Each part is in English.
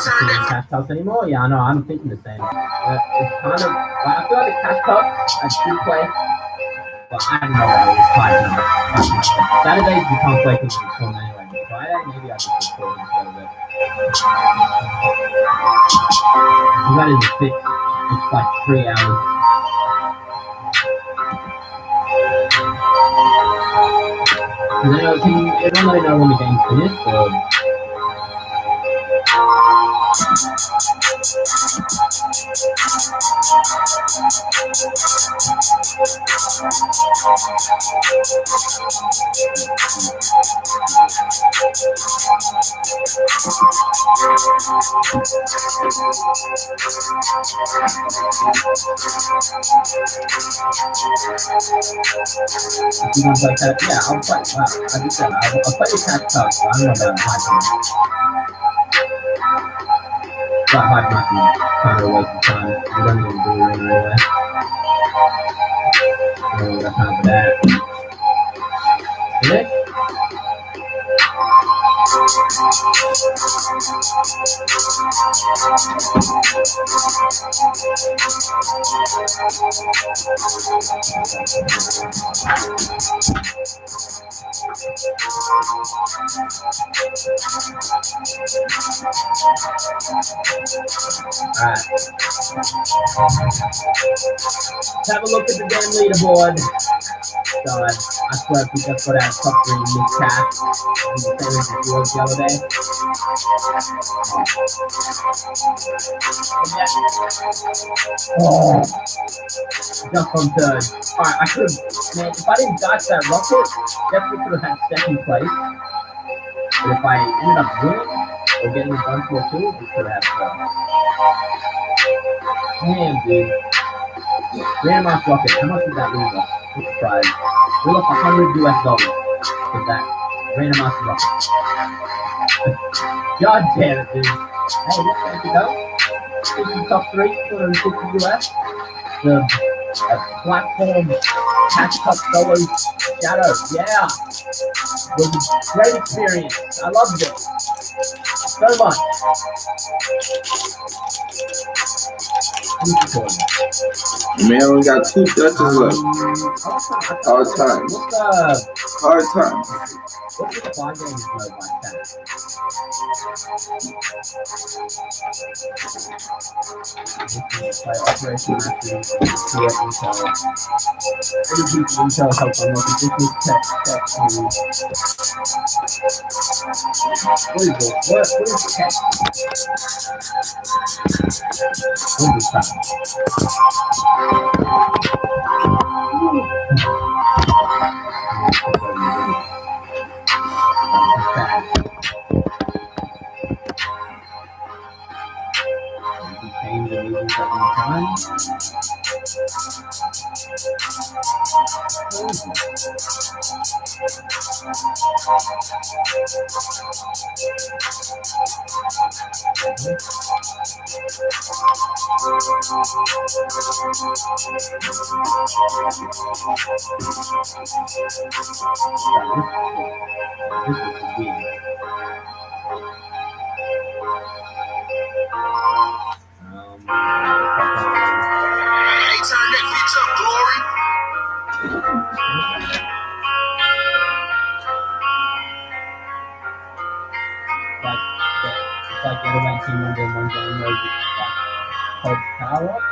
seeing cash cups anymore. Yeah, I know. I'm thinking the same. It's kind of. I feel like the cash cup I do play, but I don't know what it was quite enough. Saturdays we can't play because of the tournament anyway. But Friday maybe I just record instead of it. That is a fix. It's like 3 hours. Can everyone let me know when the game's finished? Or... If you want to play that, yeah, I'll play. Wow, I just said I'll play the cash cup. So I don't know about high time. But high might be kind of a waste of time. We don't even do it anyway. I don't got time for that. Next. Alright. Let's have a look at the damn leaderboard. God, I swear if we just got out of top 3 in this cash, the same as it was the other day. Oh, just on third. Alright, I could have, man, if I didn't dodge that rocket, definitely could have had second place. But if I ended up winning or getting a bunch more too, we could have third. Damn, dude. Randomized rocket, how much did that lose us? What's the prize? We lost $100 for that randomized rocket. God damn it, dude. Hey, what's that to go? This is top 3, 250 US. The platform cash cup solo shadow, yeah. It was a great experience. I loved it so much. Man, we got 2 Dutches left. Hard time. Hard time. What's the fly games mode like that? Play Operation Matches, create intel. Any piece of intel helps unlock additional tech to... What is this? What is tech? What is that? Change the music at one time. This is weird. Hey, turn that bitch up, Glory. It's like the other 19 member in one game where it's like called power up.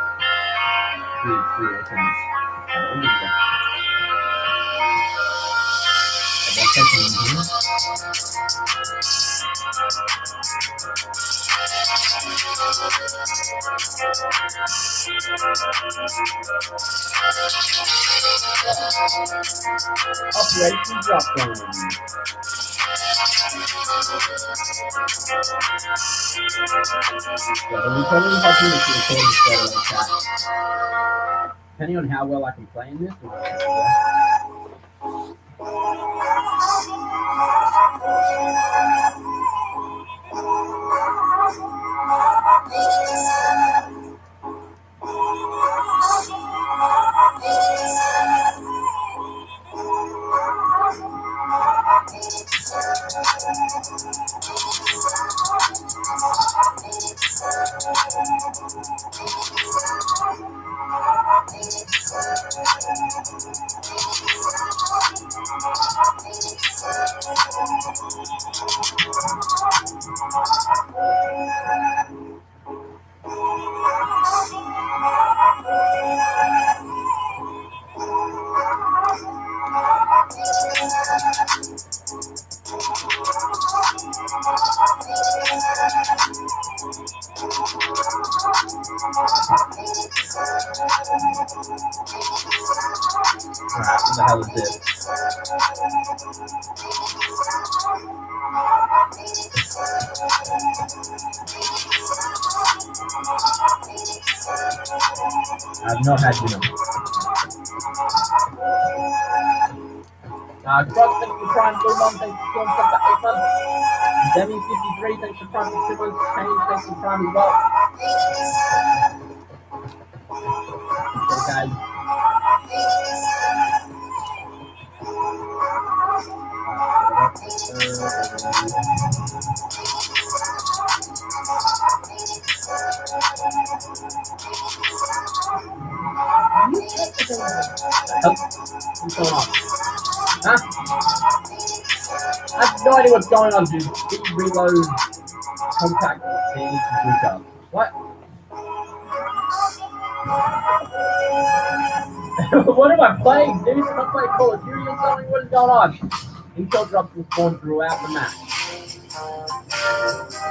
Dude, I think. Operation drop down. Depending on how well I can play in this. Alright, what the hell is this? I've not had dinner. Cross, thanks for trying to do one, thanks for doing stuff for 8 months. Demi53, thanks for trying to do 2 months. Change, thanks for trying as well. Okay, guys. What's going on? Huh? I have no idea what's going on, dude. Speed reload, contact, damage, boost. What? What am I playing, dude? I'm not playing Call of Duty or something? What is going on? Intel drops will spawn throughout the map.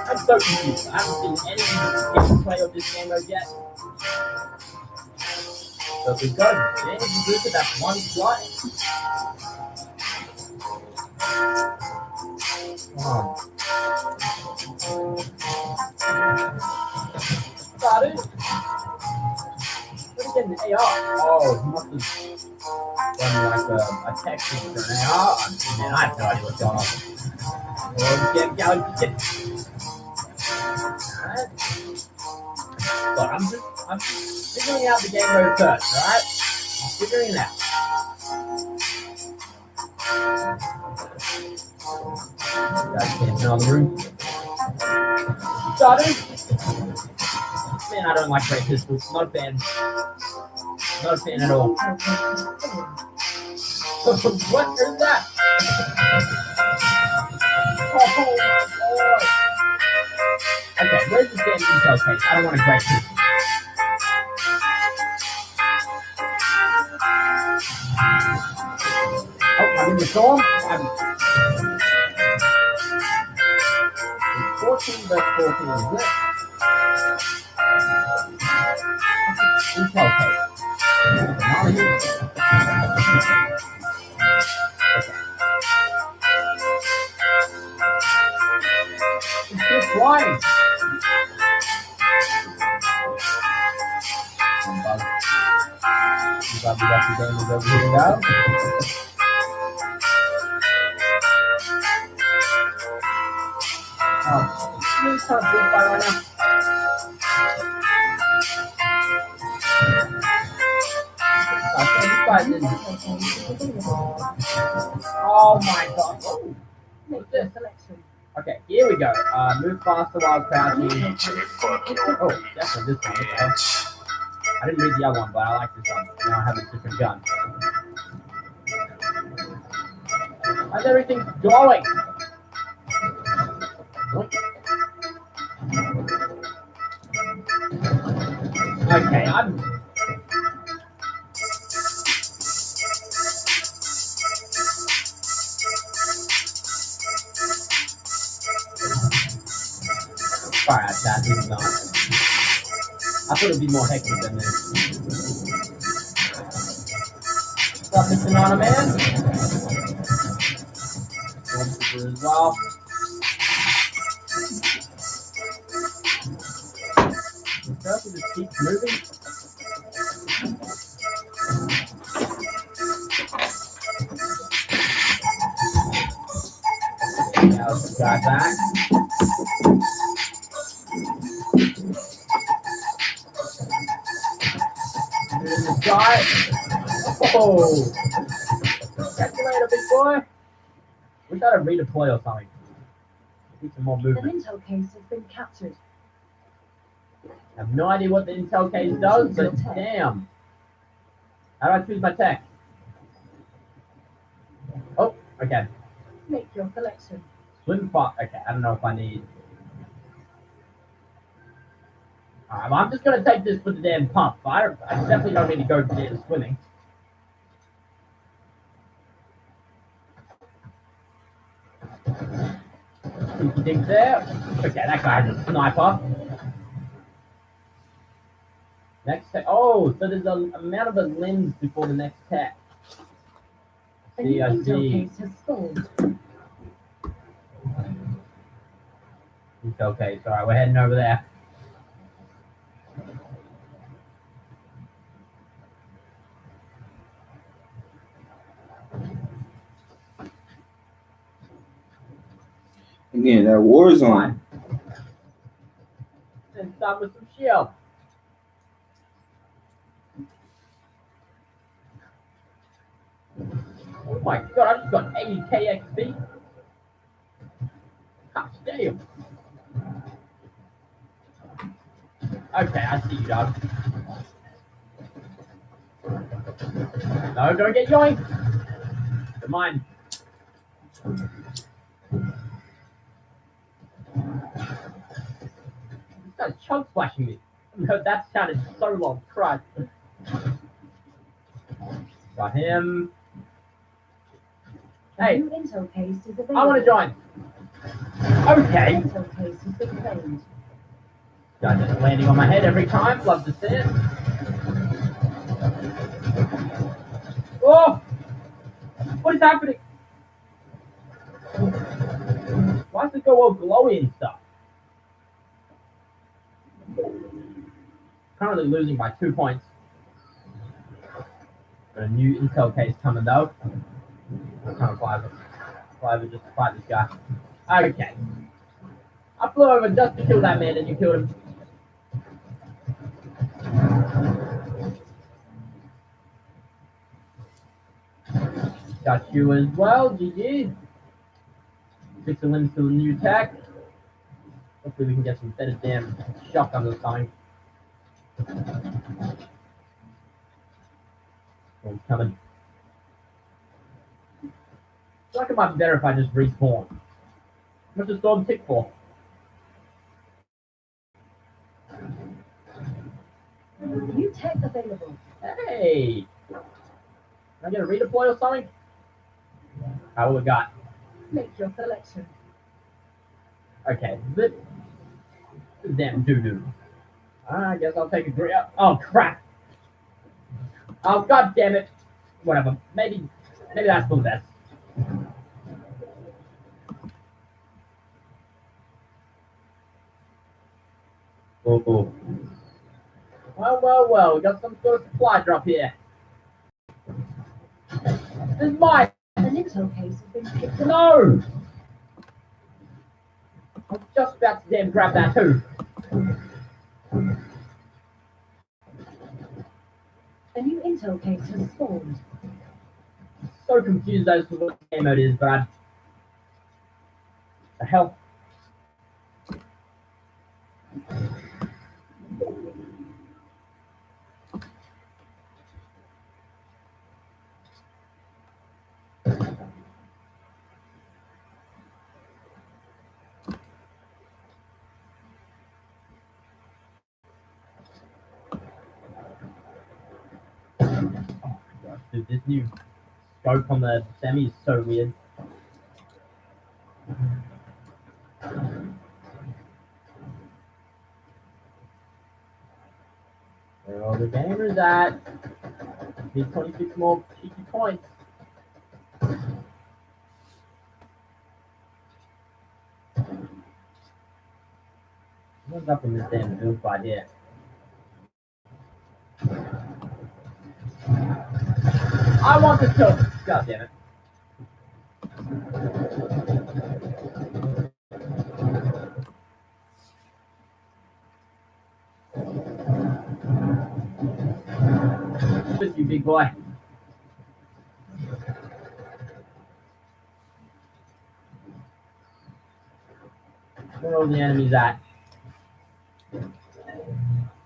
I'm so confused. I haven't seen any gameplay of this game mode yet. So if we go damage boost at that one slot. Started. What are you getting the AR? Oh, he must have done like a text for an AR. Man, I have no idea what's going on. Oh, get. Alright. Look, I'm just figuring out the game mode first, alright? I'm figuring it out. Guys camping on the roof. Started. Man, I don't like great pistols. Not a fan. Not a fan at all. What is that? Oh, Lord. Okay, where's the damn intel case? I don't want a great pistol. Oh, I'm in the storm. I'm 14 versus 14. Is it? Intel case. It's still flying. Bug damage over here now. Oh, it's kind of blue fire right now. Oh my god. Oh, what's this? Okay, here we go. Move faster while crouching. Oh, definitely this one. Okay. I didn't read the other one, but I like this one. Now I have a different gun. How's everything going? Okay, I'm... Alright, that is not... I thought it'd be more hectic than this. What's up, Mr. Nana Man? Stormtrooper as well. The circle just keeps moving. Now let's drive back. Here's the guy. Oh! Calculator, big boy. We gotta redeploy or something. Need some more An movement. intel case has been captured. I have no idea what the intel case does, but damn. How do I choose my tech? Oh, okay. Make your selection. Swim pot. Okay, I don't know if I need. Alright, well, I'm just gonna take this for the damn pump. I definitely don't need to go for damn swimming. Sneaky dig there. Okay, that guy's a sniper. Next tech. Oh, so there's a amount of a lens before the next tech. A new See, I intel see. case has spawned. Intel case. Alright, we're heading over there. Again, that war zone. Then start with some shield. Oh my god, I just got 80k XP. Gosh damn. Okay, I see you, dog. No, don't get yoinked. Don't mind. This guy's chug splashing me. No, that sounded so long. Christ. Got him. A Hey, new intel case is available. I want to join. Okay. Intel case has been claimed. Guy just landing on my head every time. Love to see it. Oh! What is happening? Why does it go all glowy and stuff? Currently losing by 2 points. Got a new intel case coming though. I'm trying to fly over just to fight this guy. Okay. I flew over just to kill that man and you killed him. Got you as well, GG. Fix the limbs to the new tech. Hopefully we can get some better damn shotguns or something. Oh, coming. I feel like it might be better if I just respawn. What's the storm tick for? New tech available. Hey! Can I get a redeploy or something? What we got? Make your selection. Okay, this damn doo-doo. I guess I'll take a green. Oh, crap! Oh, god damn it! Whatever. Maybe that's for the best. Oh. Well, we got some sort of supply drop here. This is mine! An intel case has been picked up. No! I was just about to damn grab that too. A new intel case has spawned. So confused as to what game mode is, but the hell? Dude, this new scope on the semi is so weird. Where are all the gamers at? Need 26 more cheeky points. What's up in this damn build fight here? I want the kill. God damn it. With you, big boy. Where are all the enemies at?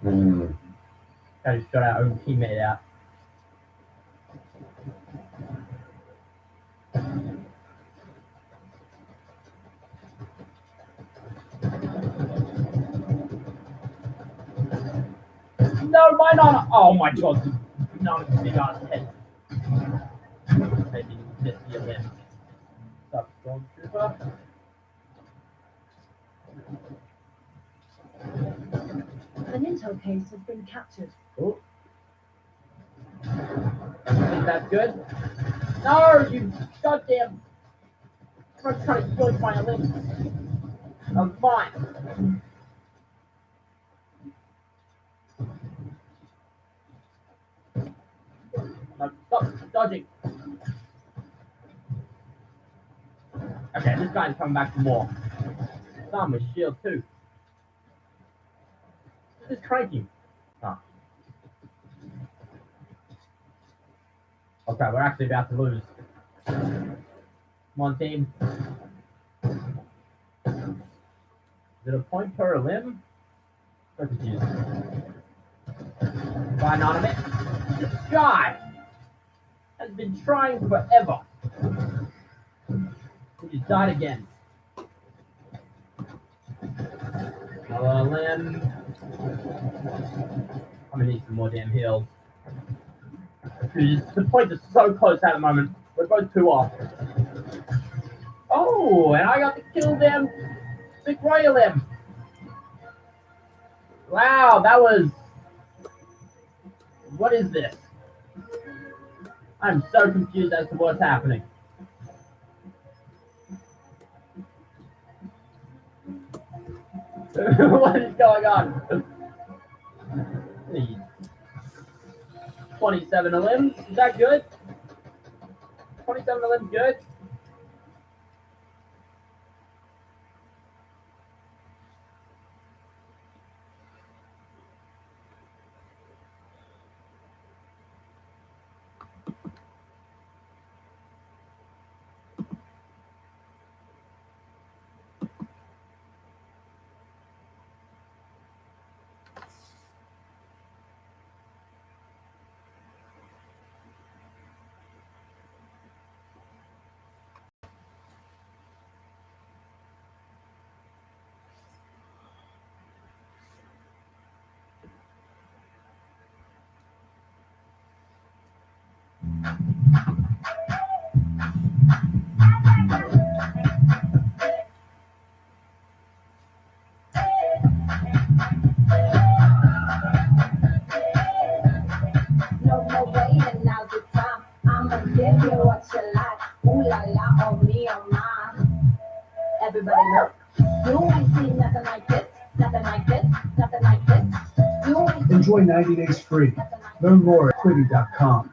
I just shot our own teammate out. No, my nana! Oh my god, nana's big ass head. I didn't miss the limb. Stop, stormtrooper. An intel case has been captured. Oh. Think that's good? No, you goddamn. I'm trying to kill my limb. I'm fine. No, stop dodging. Okay, this guy's coming back for more. Some with shield too. This is cranky. Oh. Okay, we're actually about to lose. Come on, team. Is it a point per limb? I'm confused. Fine, Anonymous. This guy has been trying forever. He just died again. Another limb. I'm gonna need some more damn heals. The points are so close at the moment. We're both 2 off. Oh, and I got to kill them. Big royal limb. Wow, that was. What is this? I'm so confused as to what's happening. What is going on? 27 limbs, is that good? 27 limbs good? No more waiting, now's the time. I'ma give you what you like. Ooh la la, oh me, oh my. Everybody look. You ain't seen nothing like this, nothing like this, nothing like this. You ain't seen Enjoy 90 days free. Learn more at quibi.com.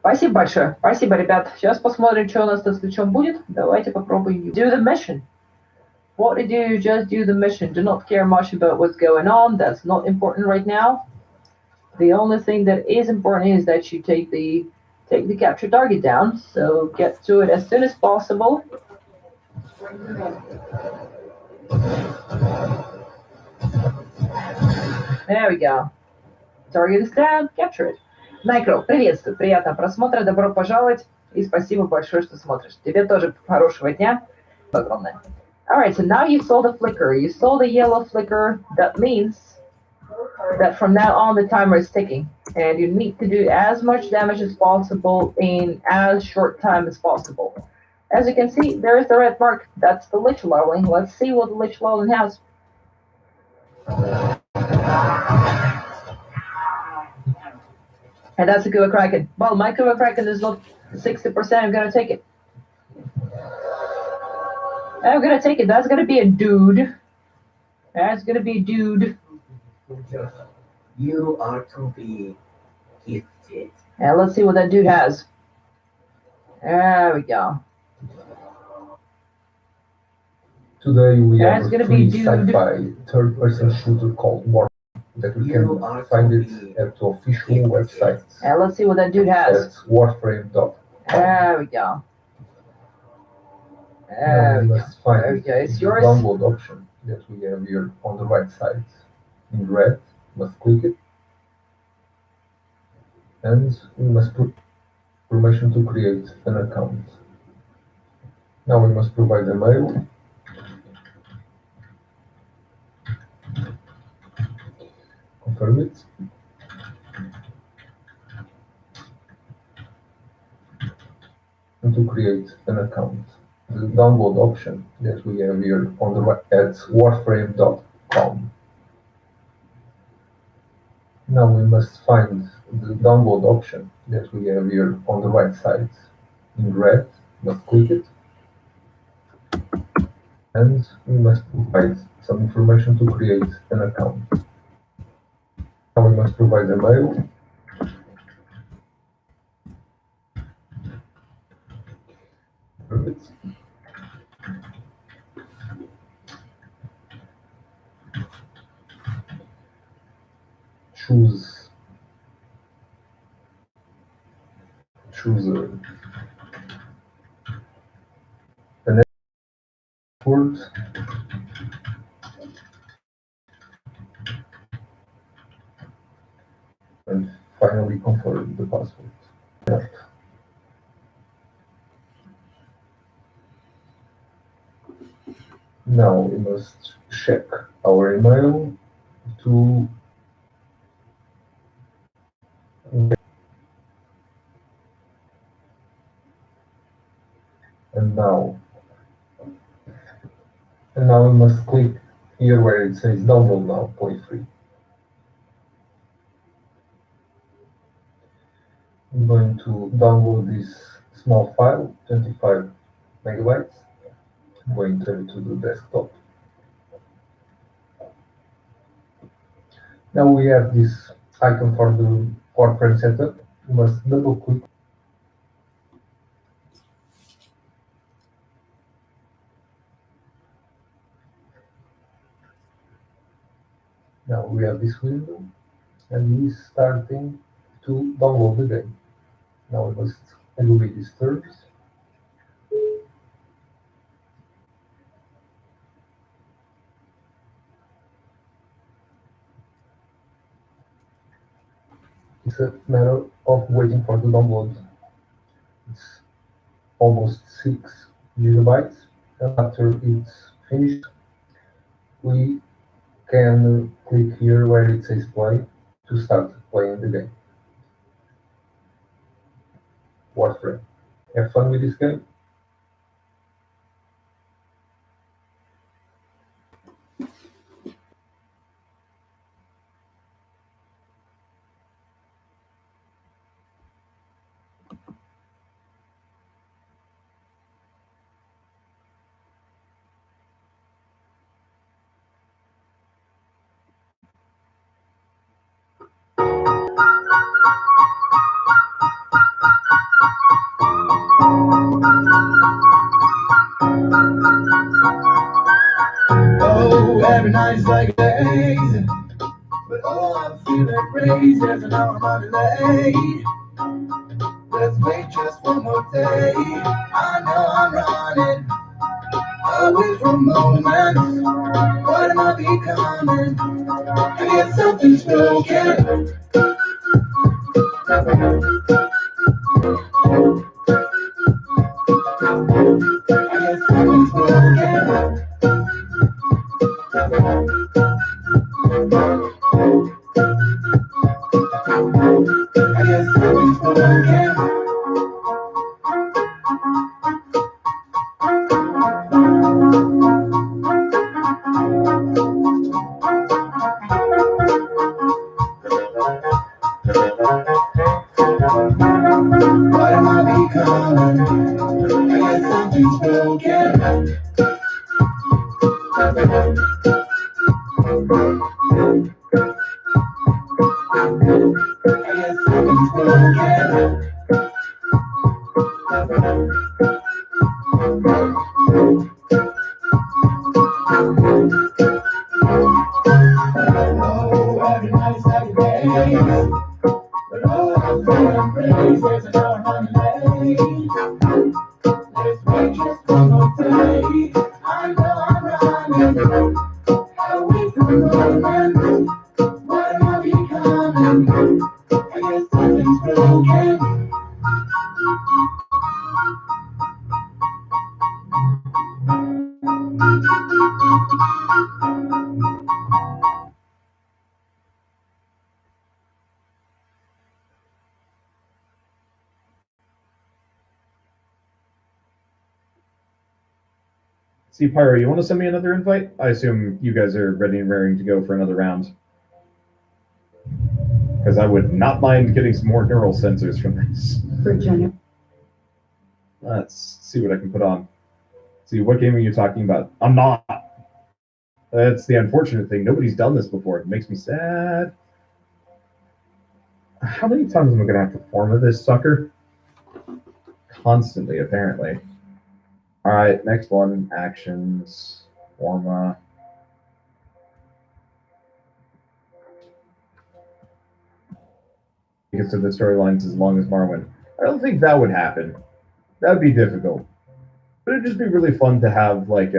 Спасибо большое. Спасибо, ребят. Сейчас посмотрим, что у нас тут с ключом будет. Давайте попробуем. Do the mission. What to do, just do the mission. Do not care much about what's going on. That's not important right now. The only thing that is important is that you take the capture target down. So get to it as soon as possible. There we go. Target is down, capture it. Найкро, приветствую, приятного просмотра, добро пожаловать и спасибо большое, что смотришь. Тебе тоже хорошего дня. Огромное. Alright, so now you saw the flicker. You saw the yellow flicker. That means that from now on the timer is ticking. And you need to do as much damage as possible in as short time as possible. As you can see, there is the red mark. That's the Lich Lowling. Let's see what the Lich Lowling has. And that's a Kua Kraken. Well, my Kua Kraken is not 60%. I'm gonna take it. I'm gonna take it. That's gonna be a dude. That's gonna be a dude. You are to be gifted. And let's see what that dude has. There we go. Today we That's have gonna a be free dude. sci-fi third-person shooter called Warfarw that you can find it at the official website And let's see what that dude at has. warframe.com. There we go. Now There you we go. must find There we it go. It's in the yours. download option that we have here on the right side in red. Must click it, and we must put permission to create an account. Now we must provide a mail. Confirm it. And to create an account. The download option that we have here on the right at warfarw.com. Now we must find the download option that we have here on the right side in red. Must click it, and we must provide some information to create an account. Now we must provide a mail. Perfect. Choose an word, and finally confirm the password. Now we must check our email to and now we must click here where it says download now, play free. I'm going to download this small file, 25 megabytes. I'm going to turn it to the desktop. Now we have this icon for the Warfarw setup. We must double click. Now we have this window, and it's starting to download the game. Now we must agree these terms. It's a matter of waiting for the download. It's almost 6 gigabytes, and after it's finished, we can click here where it says play to start playing the game. Warfarw. Have fun with this game. Oh, every night's like a days, but oh, I'm feeling crazy. There's an hour on delay. Let's wait just one more day. I know I'm running away from moments. What am I becoming? I guess something's broken. I guess something's broken. I guess something's broken. What am I becoming? I guess something's broken. I guess something's broken. Oh, every night's like a day. But oh, I'm feeling crazy. There's an hour on delay. Let's wait just one more day. I know I'm running See, Pyro, you want to send me another invite? I assume you guys are ready and raring to go for another round. Because I would not mind getting some more neural sensors from this. Virginia. Let's see what I can put on. See, what game are you talking about? I'm not. That's the unfortunate thing. Nobody's done this before. It makes me sad. How many times am I going to have to form this sucker? Constantly, apparently. All right, next one. Actions. Forma. Because of the storylines as long as Marwin. I don't think that would happen. That'd be difficult. But it'd just be really fun to have, like,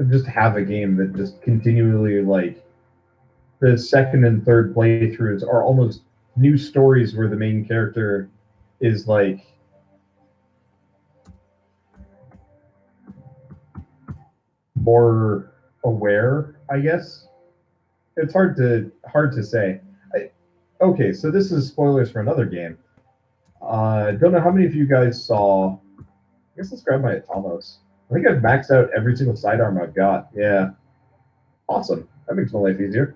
just have a game that just continually, like, the second and third playthroughs are almost new stories where the main character is, like, more aware, I guess. It's hard to say. Okay, so this is spoilers for another game. Don't know how many of you guys saw. I guess let's grab my Atomos. I think I've maxed out every single sidearm I've got. Yeah, awesome. That makes my life easier.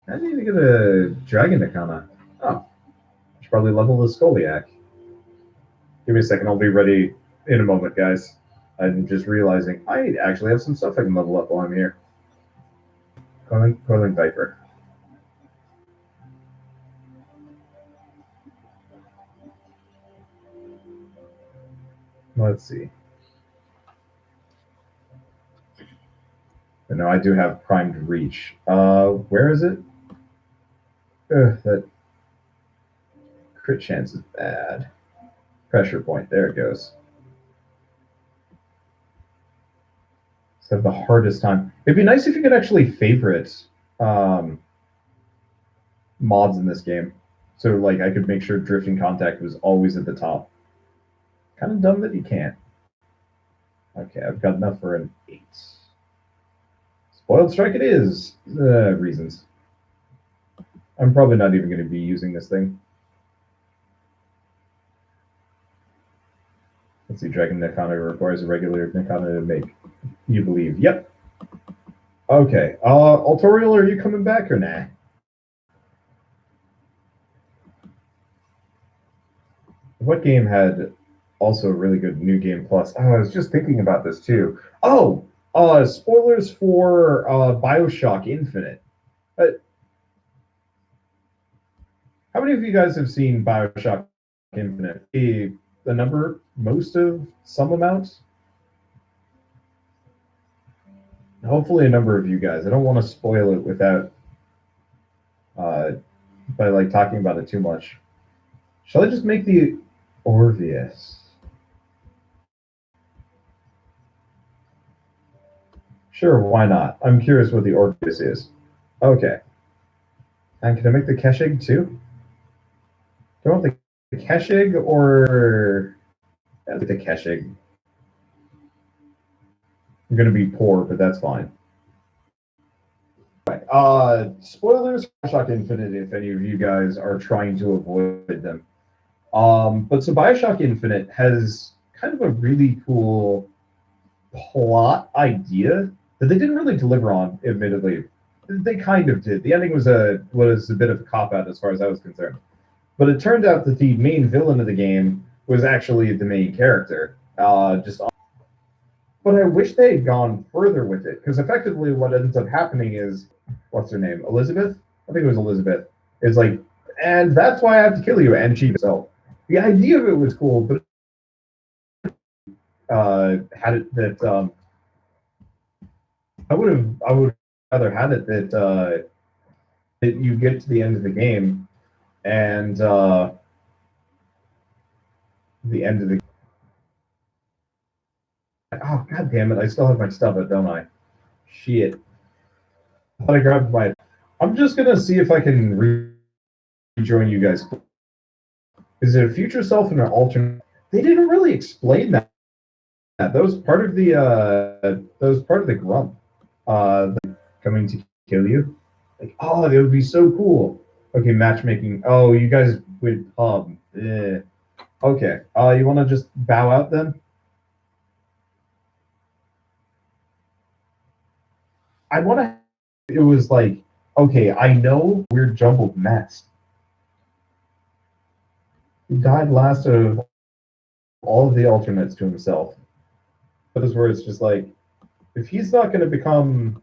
I need to get a Dragon Nakana. Oh, I should probably level the Skoliak. Give me a second. I'll be ready in a moment, guys. I'm just realizing I actually have some stuff I can level up while I'm here. Coiling Viper. Let's see. But no, I do have Primed Reach. Where is it? That crit chance is bad. Pressure point. There it goes. So the hardest time. It'd be nice if you could actually favorite mods in this game. So like I could make sure Drifting Contact was always at the top. Kind of dumb that you can't. Okay, I've got enough for an 8. Spoiled Strike it is. Reasons. I'm probably not even going to be using this thing. Let's see, Dragon Nakana requires a regular Nakana to make you believe. Yep. Okay. Altorial, are you coming back or nah? What game had also a really good New Game Plus? Oh, I was just thinking about this too. Oh, spoilers for BioShock Infinite. How many of you guys have seen BioShock Infinite? The number, most of, some amount? Hopefully a number of you guys. I don't want to spoil it without, by like talking about it too much. Shall I just make the Orpheus? Sure, why not? I'm curious what the Orpheus is. Okay. And can I make the Keshig too? Do I want the Keshig or the Keshig? I'm gonna be poor, but that's fine. Right. Spoilers for BioShock Infinite if any of you guys are trying to avoid them. But so BioShock Infinite has kind of a really cool plot idea that they didn't really deliver on, admittedly. They kind of did. The ending was a bit of a cop-out as far as I was concerned. But it turned out that the main villain of the game was actually the main character. But I wish they had gone further with it, because effectively what ends up happening is, what's her name? Elizabeth? I think it was Elizabeth. It's like, and that's why I have to kill you. And she, so the idea of it was cool, but had it that I would rather had it that that you get to the end of the game and the end of the oh God damn it! I still have my stuff, don't I? Shit. I thought I grabbed my. I'm just gonna see if I can rejoin you guys. Is it a future self and an alternate? They didn't really explain that. That was part of the grump. Coming to kill you. Like, oh, that would be so cool. Okay, matchmaking. Oh, you guys would Okay. You want to just bow out then? I want to. It was like, okay, I know we're jumbled mess. He died last of all of the alternates to himself. That is where it's just like, if he's not going to become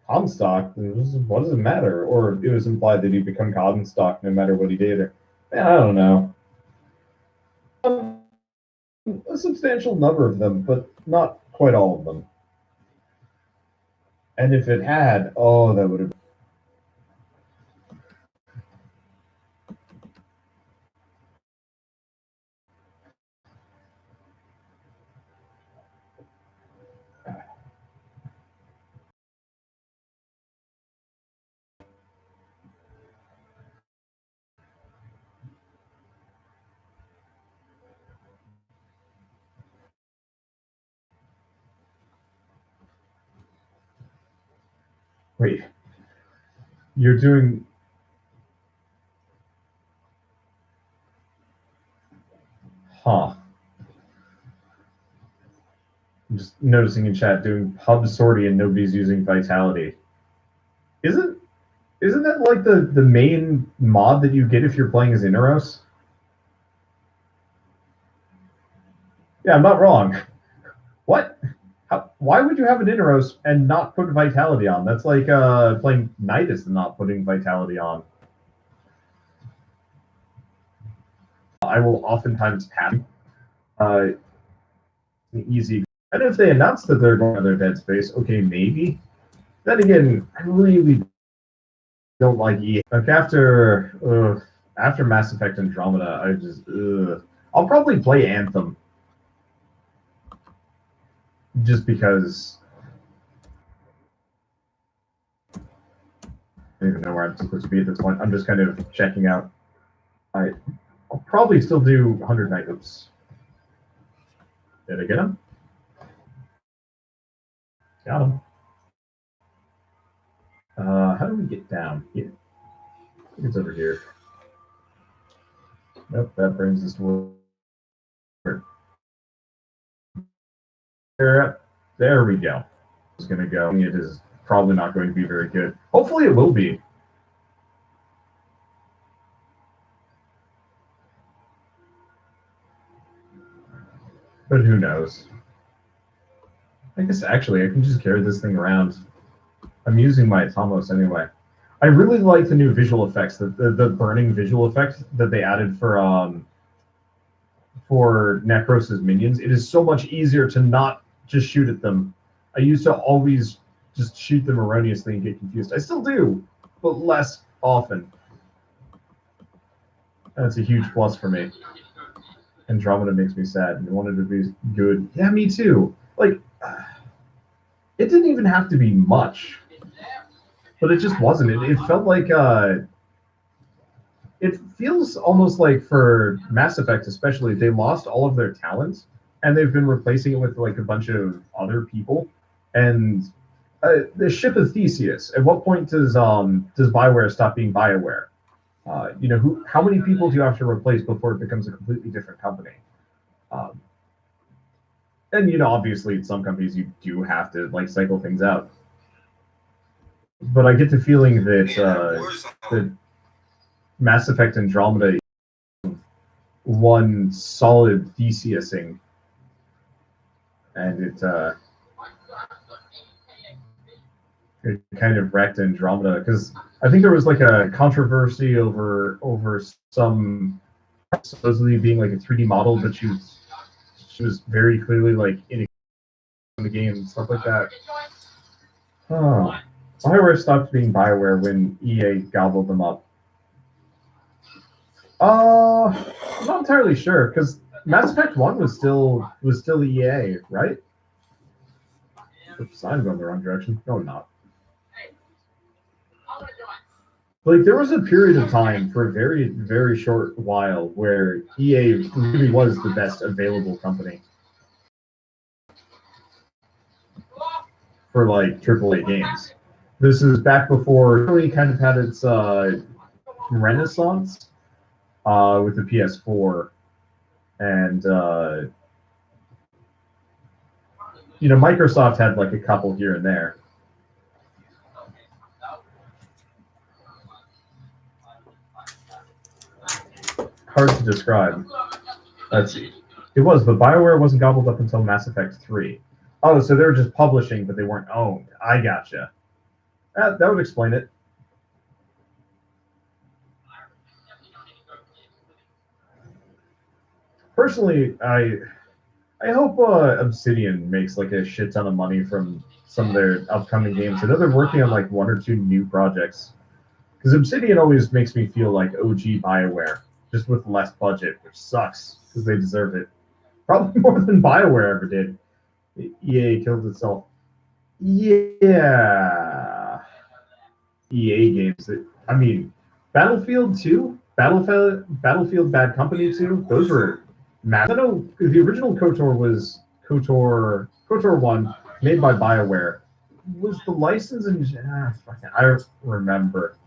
Comstock, what does it matter? Or it was implied that he'd become Comstock no matter what he did. Or, man, I don't know. A substantial number of them, but not quite all of them. And if it had, oh, that would have. Wait, you're doing. Huh. I'm just noticing in chat doing pub sortie and nobody's using vitality. Isn't that like the main mod that you get if you're playing as Inaros? Yeah, I'm not wrong. What? Why would you have an Inaros and not put vitality on? That's like playing Nidus and not putting vitality on. I will oftentimes have easy. And if they announce that they're going to their Dead Space, okay, maybe. Then again, I really don't like EA. Like after Mass Effect Andromeda, I just I'll probably play Anthem. Just because I don't even know where I'm supposed to be at this point. I'm just kind of checking out. I'll probably still do 100 night. Oops. Did I get him? Got him. How do we get down here? I think it's over here. Nope, that brings us to where. There we go. It's going to go. It is probably not going to be very good. Hopefully it will be. But who knows? I guess actually I can just carry this thing around. I'm using my Atomos anyway. I really like the new visual effects, the burning visual effect that they added for Necros's minions. It is so much easier to not just shoot at them. I used to always just shoot them erroneously and get confused. I still do, but less often. That's a huge plus for me. Andromeda makes me sad and I wanted to be good. Yeah, me too. Like, it didn't even have to be much, but it just wasn't. It felt like it feels almost like for Mass Effect especially, they lost all of their talent and they've been replacing it with like a bunch of other people. And the ship of Theseus. At what point does BioWare stop being BioWare? How many people do you have to replace before it becomes a completely different company? And obviously, in some companies you do have to like cycle things out. But I get the feeling that Mass Effect Andromeda is one solid Theseusing, and it kind of wrecked Andromeda because I think there was like a controversy over some supposedly being like a 3D model, but she was very clearly like in the game and stuff like that. Oh, BioWare stopped being BioWare when EA gobbled them up. I'm not entirely sure because Mass Effect 1 was still EA, right? Oops, I'm going the wrong direction. No, I'm not. Like, there was a period of time for a very, very short while where EA really was the best available company for, like, AAA games. This is back before it really kind of had its renaissance with the PS4. And, Microsoft had, like, a couple here and there. Hard to describe. Let's see. It was, but BioWare wasn't gobbled up until Mass Effect 3. Oh, so they were just publishing, but they weren't owned. I gotcha. That would explain it. Personally, I hope Obsidian makes like a shit ton of money from some of their upcoming games. I know they're working on like 1 or 2 new projects. Because Obsidian always makes me feel like OG BioWare, just with less budget, which sucks because they deserve it. Probably more than BioWare ever did. EA killed itself. Yeah. EA games. I mean, Battlefield 2, Battlefield Bad Company 2, those were massive. I know the original KOTOR was KOTOR 1, made by BioWare. Was the license in... I don't remember.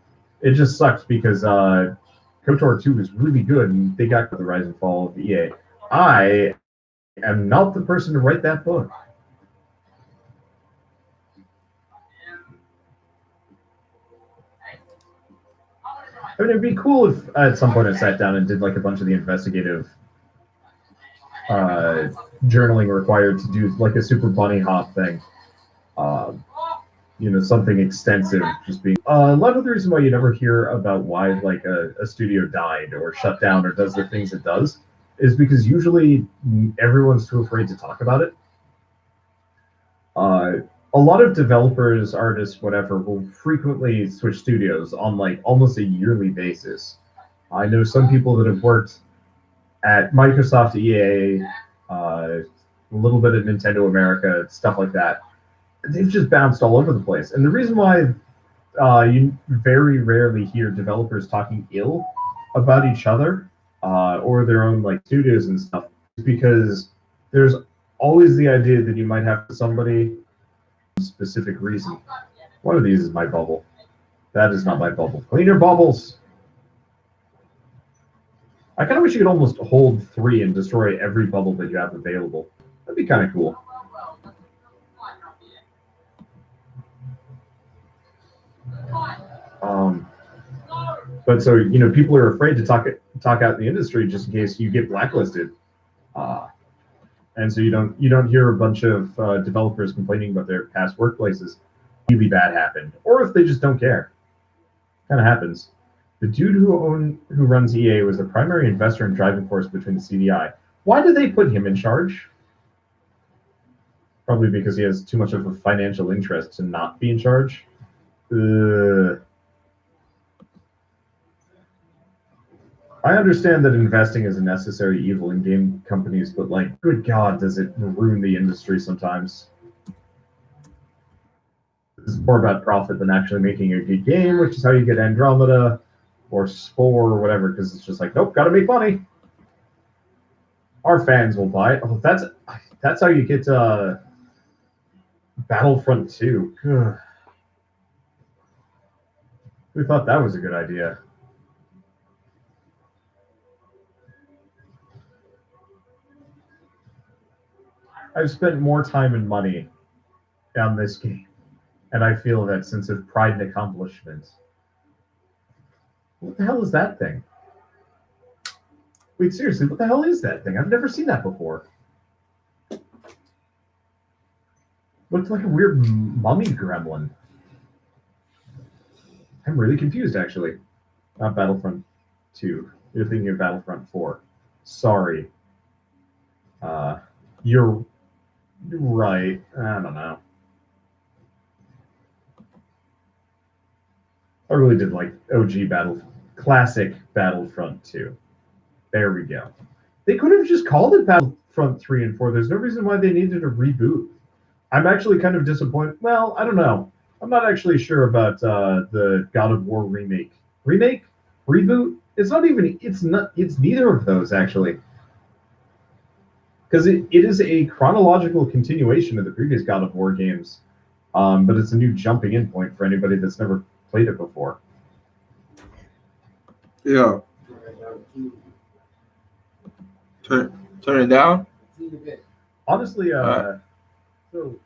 It just sucks because KOTOR 2 was really good, and they got the rise and fall of EA. I am not the person to write that book. I mean, it'd be cool if at some point I sat down and did like a bunch of the investigative journaling required to do like a super bunny hop thing. Something extensive, just being a lot of the reason why you never hear about why like a studio died or shut down or does the things it does is because usually everyone's too afraid to talk about it. A lot of developers, artists, whatever, will frequently switch studios on like almost a yearly basis. I know some people that have worked at Microsoft, EA, a little bit at Nintendo America, stuff like that. They've just bounced all over the place. And the reason why you very rarely hear developers talking ill about each other or their own like studios and stuff is because there's always the idea that you might have somebody specific reason. One of these is my bubble. That is not my bubble. Clean your bubbles. I kind of wish you could almost hold 3 and destroy every bubble that you have available. That'd be kind of cool. But so people are afraid to talk out in the industry just in case you get blacklisted, and so you don't hear a bunch of developers complaining about their past workplaces. Really bad happened, or if they just don't care. Kind of happens. The dude who runs EA was the primary investor and driving force between the CDI. Why did they put him in charge? Probably because he has too much of a financial interest to not be in charge. I understand that investing is a necessary evil in game companies, but like, good God, does it ruin the industry sometimes? It's more about profit than actually making a good game, which is how you get Andromeda or Spore or whatever, because it's just like, nope, gotta make money. Our fans will buy it. Oh, that's how you get Battlefront 2. Ugh. We thought that was a good idea. I've spent more time and money on this game, and I feel that sense of pride and accomplishment. What the hell is that thing? Wait, seriously, what the hell is that thing? I've never seen that before. Looked like a weird mummy gremlin. I'm really confused, actually. Not Battlefront 2. You're thinking of Battlefront 4. Sorry. You're right. I don't know. I really did like OG classic Battlefront 2. There we go. They could have just called it Battlefront 3 and 4. There's no reason why they needed a reboot. I'm actually kind of disappointed. Well, I don't know. I'm not actually sure about the God of War remake. Remake? Reboot? It's not even. It's not. It's neither of those actually, because it is a chronological continuation of the previous God of War games, but it's a new jumping in point for anybody that's never played it before. Yeah. Turn it down. Honestly, so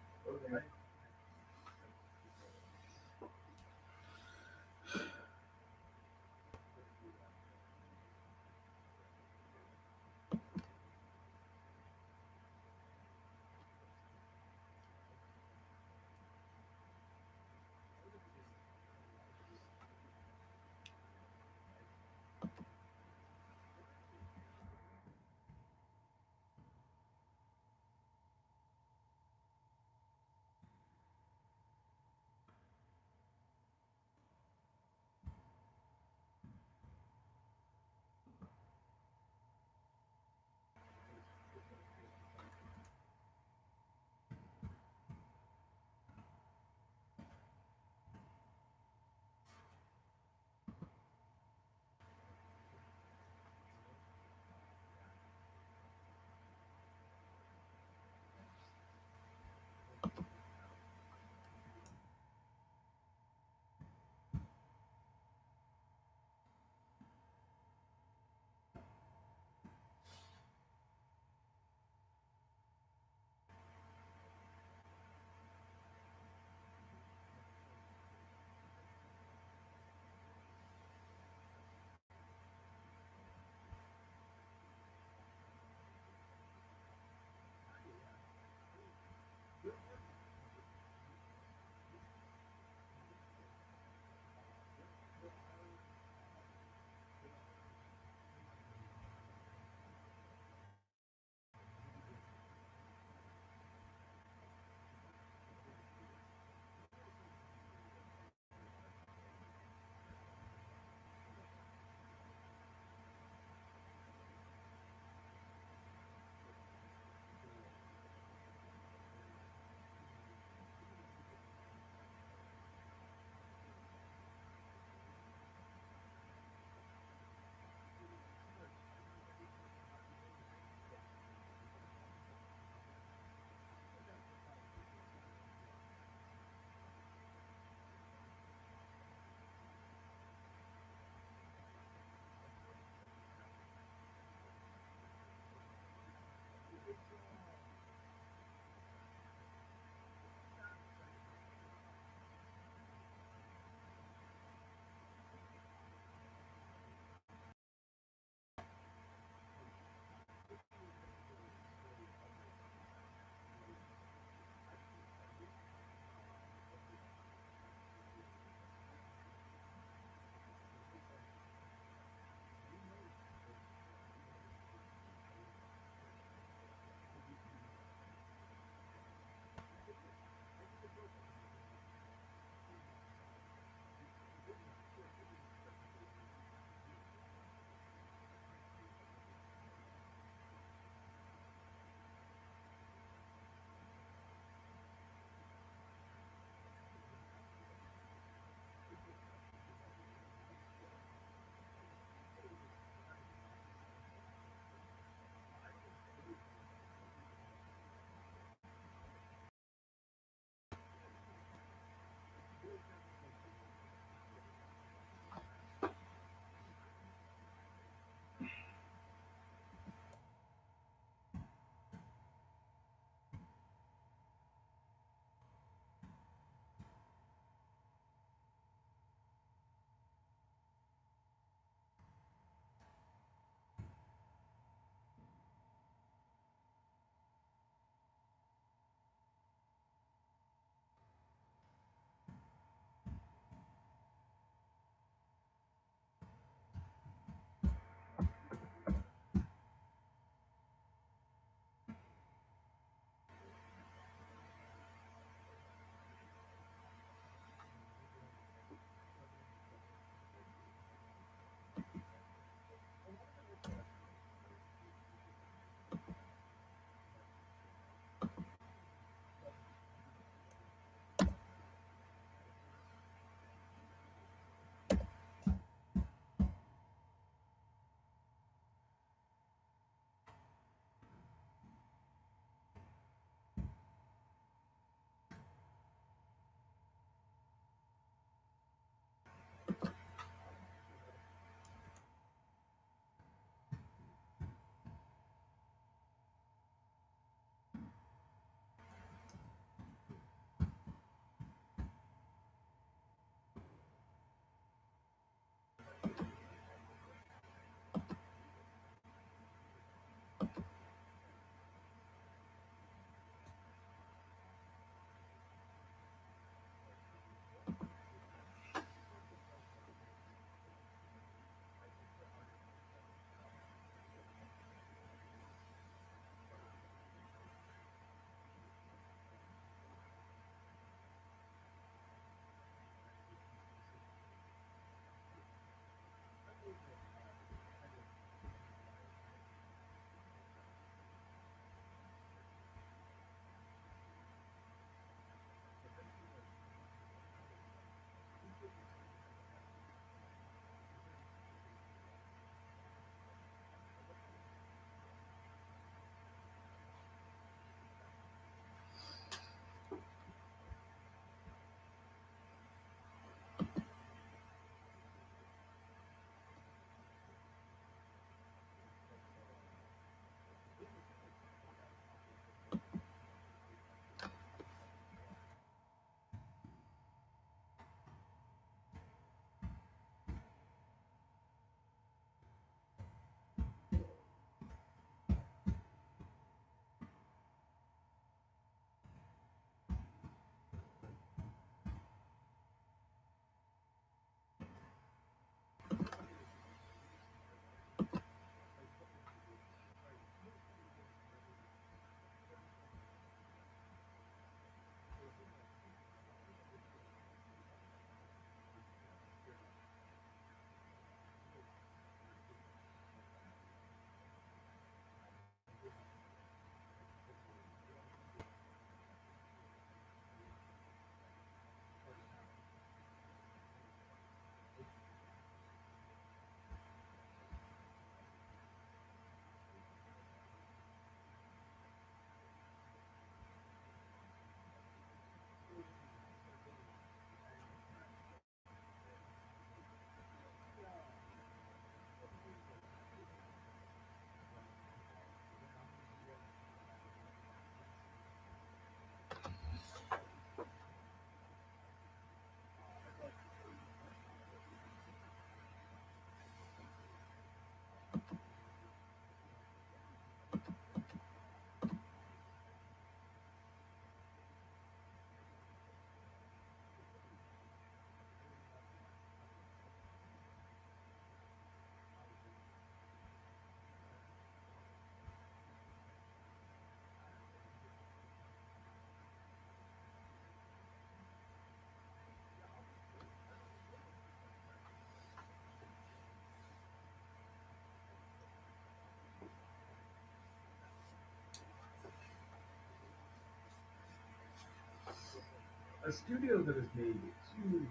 a studio that has made two,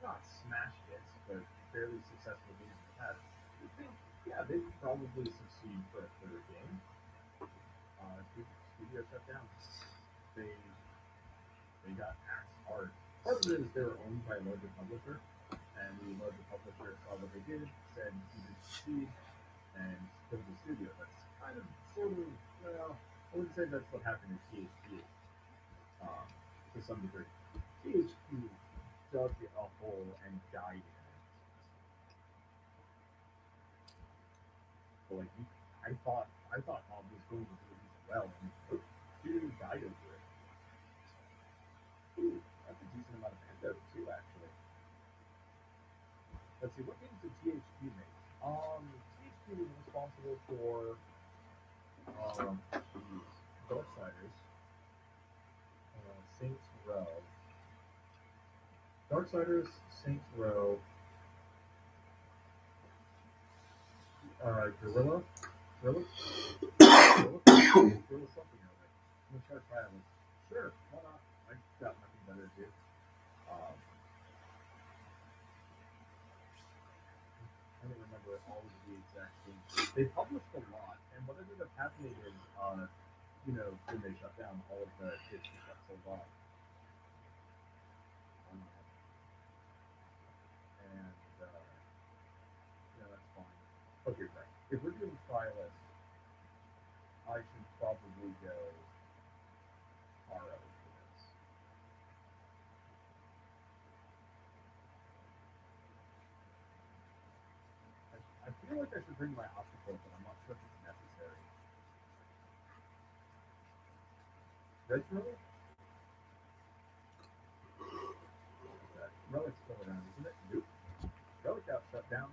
not smash hits, but fairly successful games in the past, I think, yeah, they'd probably succeed for a third game. Studio shut down. They got axed hard. Part of it is they were owned by a larger publisher, and the larger publisher saw what they did, said you did succeed, and killed the studio. That's kind of, sort of, well, I wouldn't say that's what happened in THQ, to some degree. THQ dug a hole and died in it. So, like, I thought Bob was going to do it well, and studio died over it. Ooh, that's a decent amount of Pando too, actually. Let's see, what games did THQ make? THQ was responsible for Darksiders, Saints Row. Darksiders, Saints Row, Gorilla something over it. I'm gonna try to try it. Sure, why not? I got nothing better to do. I don't remember all of the exact things. They published a lot, and what ended up happening is, when they shut down, all of the kids got sold off. That's fine. Okay, right. If we're doing try list, I should probably go RO for this. I feel like I should bring my optical, but I'm not sure if it's necessary. Red Relic? Relic's still around, isn't it? Nope. Relic got shut down.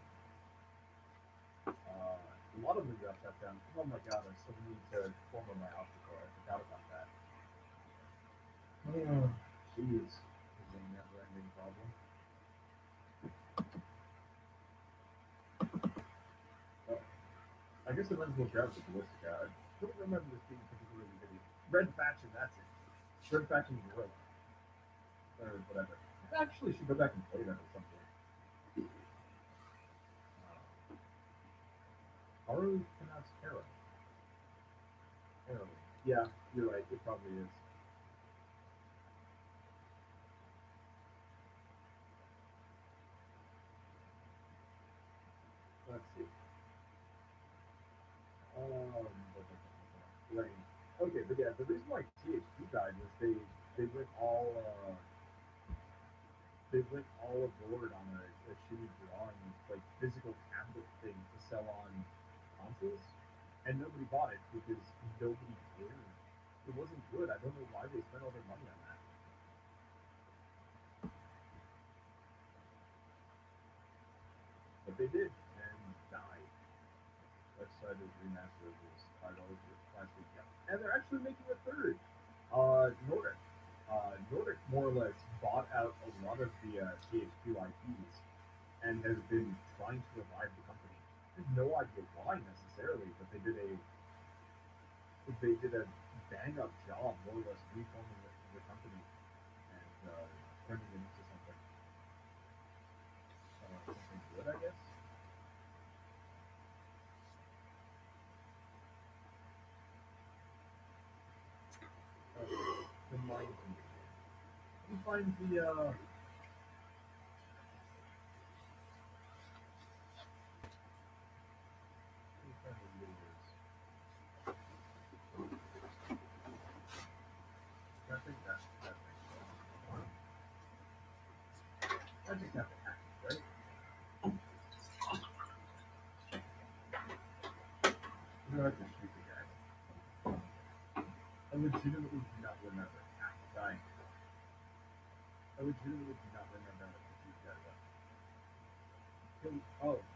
A lot of them got shut down. Oh my god, I still need to form my optical. I forgot about that. Jeez. This is a never-ending problem. Well, I guess I might as well grab the ballistica. I don't remember this being particularly good. Red Faction, that's it. Red Faction Gorilla. Or whatever. I actually should go back and play that at some point. Haru pronounced Hero. Hero. Yeah, you're right. It probably is. Let's see. Right. Okay, but yeah, the reason why THQ died was they went all aboard on a shitty drawing, like physical tablet thing to sell on consoles, and nobody bought it because nobody cared. It wasn't good. I don't know why they spent all their money on that. But they did, and died. Darksiders Remastered was $5 last week, yeah. And they're actually making a third. Nordic. Nordic more or less bought out a lot of the THQ IPs and has been trying to revive the company. I have no idea why necessarily, but they did a bang up job more or less reforming the company and turning it into something good, I guess. The mind condition. You find the I think that makes sense. I just have to hack it, right? You don't have to shoot the guy. I legitimately do not remember dying. I legitimately do not remember how to shoot guys up.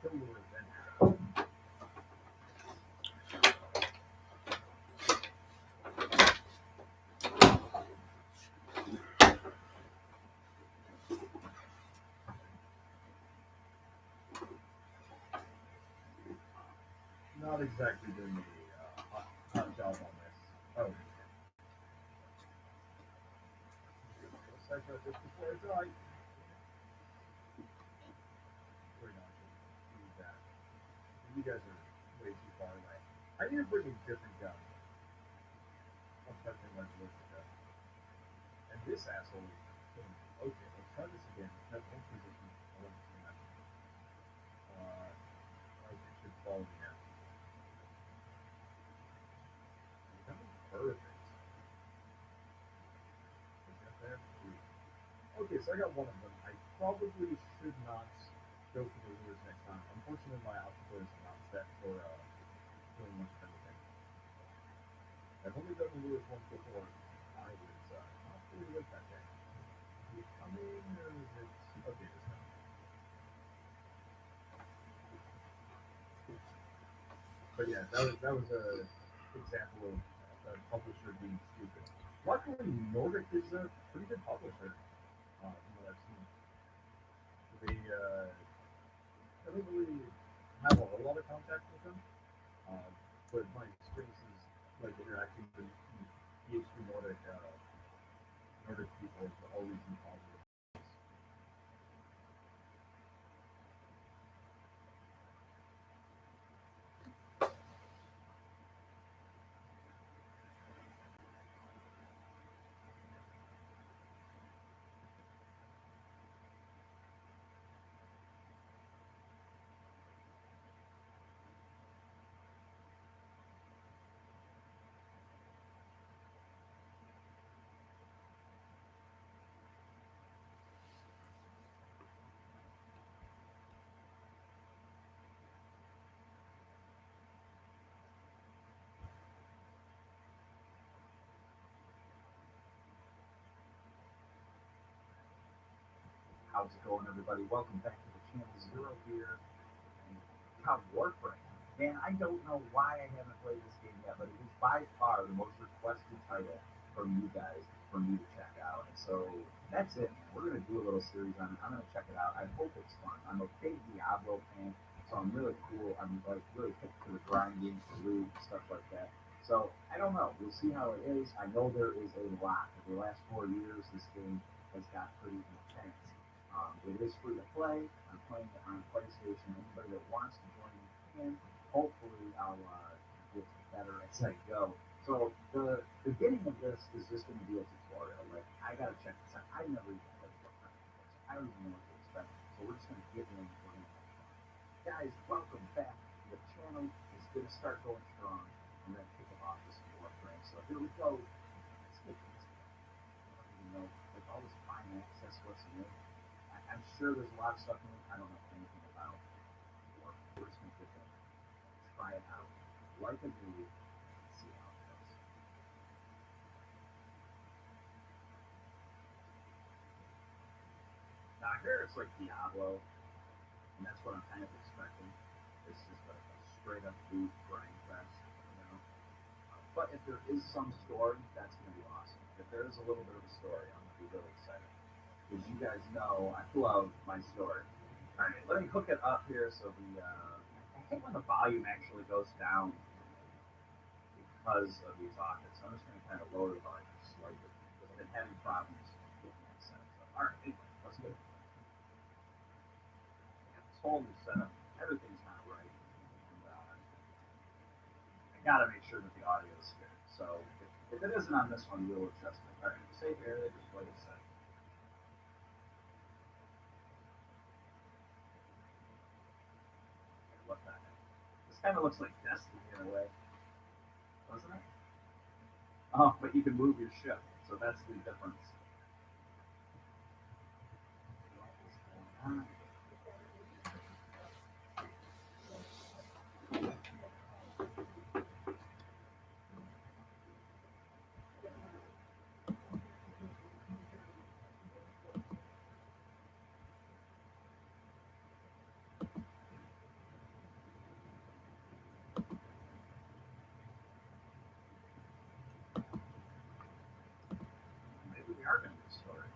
Kill Lord then. Not exactly doing a hot job on this. Oh. check out just before I die. Wait, no, do that. You guys are way too far away. I need to bring a different gun. I'm touching my ballistica. And this asshole is killing me. Okay, let's try this again. That's one position. I want to see that. Okay, it should follow me now. That was perfect. Is that there? Okay, so I got one of them. I probably should not go for the lures next time. Unfortunately, my outdoors are not set for doing much of anything. I've only done the lures once before. I was not fully good that day. Is it coming or is it... Okay, it's coming. But yeah, that was a example of a publisher being stupid. Luckily, Nordic is a pretty good publisher, from what I've seen. They I don't really have a whole lot of contact with them, but my experiences, like interacting with PhD Nordic people, have always been positive. How's it going, everybody? Welcome back to the channel. Zero here. And Count Warfarw. Man, I don't know why I haven't played this game yet, but it is by far the most requested title from you guys for me to check out. And so that's it. We're going to do a little series on it. I'm going to check it out. I hope it's fun. I'm a big Diablo fan, so I'm really cool. I'm like really picked to the grinding, the loot, stuff like that. So I don't know. We'll see how it is. I know there is a lot. For the last 4 years, this game has got pretty intense. It is free to play. I'm playing it on PlayStation. Anybody that wants to join me can. Hopefully, I'll get better as I go. So the beginning of this is just going to be a tutorial. Like, I got to check this out. I've never even played Warfarw before, so I don't even know what to expect. So we're just going to get in. Guys, welcome back to the channel. It's going to start going strong. I'm going to kick it off this Warfarw. So here we go. Let's get this. I don't even know, like all this fine access, what's new. I'm sure there's a lot of stuff in it I don't know anything about. Or we're just going to try it out. Like a dude, see how it goes. Now here it's like Diablo, and that's what I'm kind of expecting. It's just a straight up loot grind fest, you know. But if there is some story, that's going to be awesome. If there is a little bit of a story, I'm going to be really excited. As you guys know, I love my story. Alright, let me hook it up here so I hate when the volume actually goes down because of these audios. So I'm just going to kind of lower the volume slightly because I've been having problems getting that set up. So, alright, let's go. This whole new setup, everything's not right. And, I gotta make sure that the audio is good. So if it isn't on this one, we'll adjust it. Alright, save area, just wait a second. What the heck? This kind of looks like Destiny in a way, doesn't it? Oh, but you can move your ship, so that's the difference. Maybe we are going to do a story.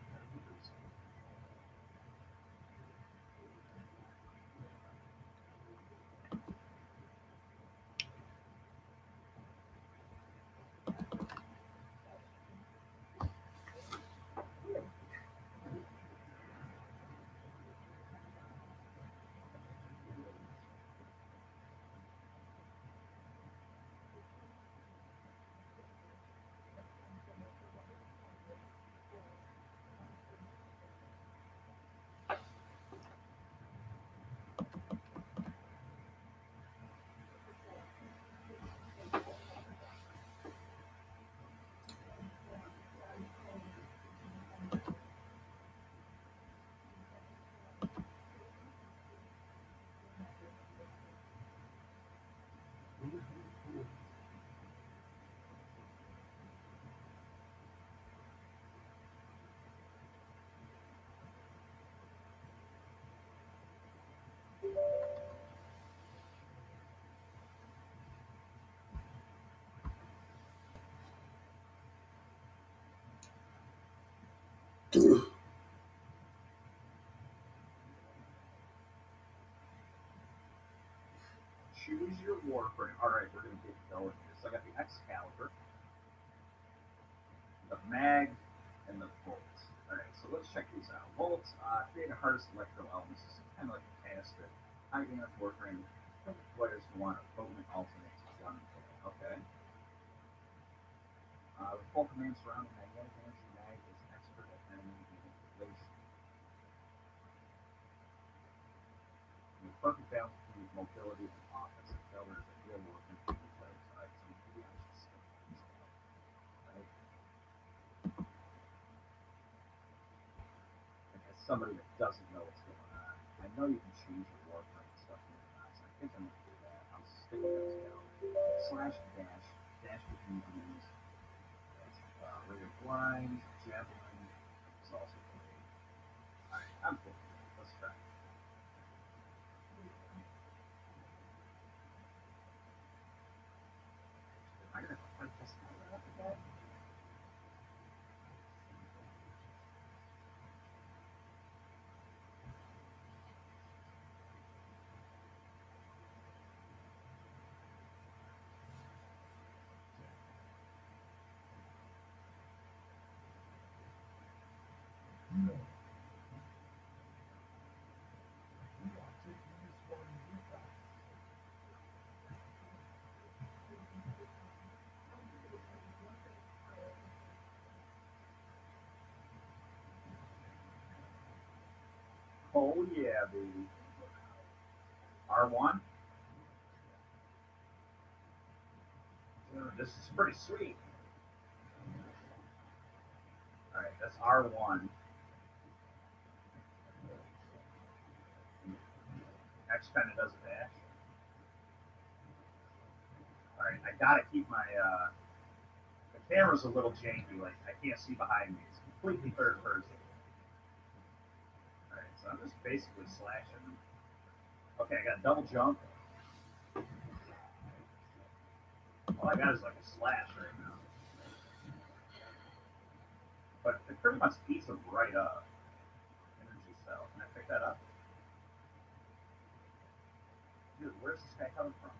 Choose your Warframe. All right, we're going to get going here. So I got the Excalibur, the Mag, and the Bolt. All right, so let's check these out. Bolt, create a hardest electro elements. This is kind of like a caster. High damage Warframe. Players who want a potent alternate to one. Okay. The full command surrounding magnetic energy mag is expert at enemy manipulation. The perfect balance between mobility and offensive failure is ideal working for the players. Alright, so maybe I should skip these out. Right? And as somebody that doesn't know what's going on, I know you can change your warframe and stuff in the so I think I'm going to do that. I'll stick those down. Slash dash. Dash between enemies. Ray of Blind, Javelin is also great. Alright, I'm cool. Let's try. Am I gonna fight this guy right off the bat? Oh yeah, baby. R1? Dude, this is pretty sweet. Alright, that's R1. X kinda does a dash. Alright, I gotta keep my the camera's a little janky, like I can't see behind me. It's completely third person. Alright, so I'm just basically slashing. Okay, I got a double jump. All I got is like a slash right now. But it pretty much eats them right up. Energy cell. Can I pick that up? Dude, where's this guy coming from?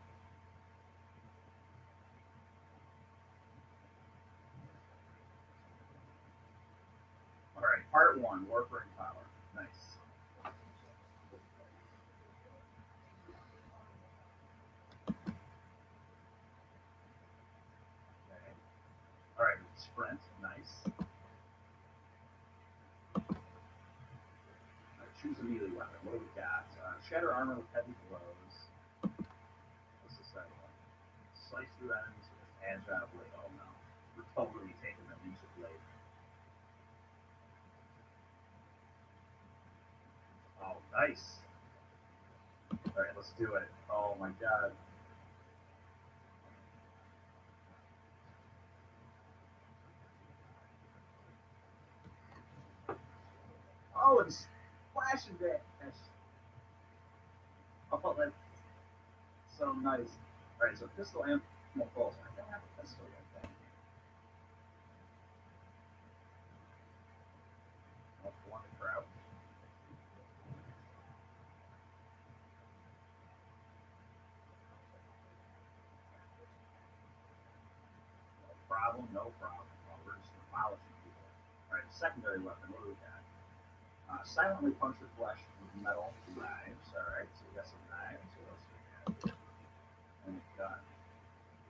Alright, part 1, Warframe Power. Nice. Okay. Alright, sprint. Nice. Choose a melee weapon. What do we got? Shatter armor with heavy blows. What's the second one? Slice through enemies with agile blade. Oh no. We're totally taking the ninja blade. Oh, nice. Alright, let's do it. Oh my god. Oh, it's flashing that. Oh, that's so nice. Alright, so pistol and no pulse. I don't have a pistol yet then. Oh, one to crouch. No problem, no problem. Well, we're just demolishing people. Alright, secondary weapon, what do we got? Silently punch your flesh with metal knives. Alright, so we got some knives. What else do we got? And a gun.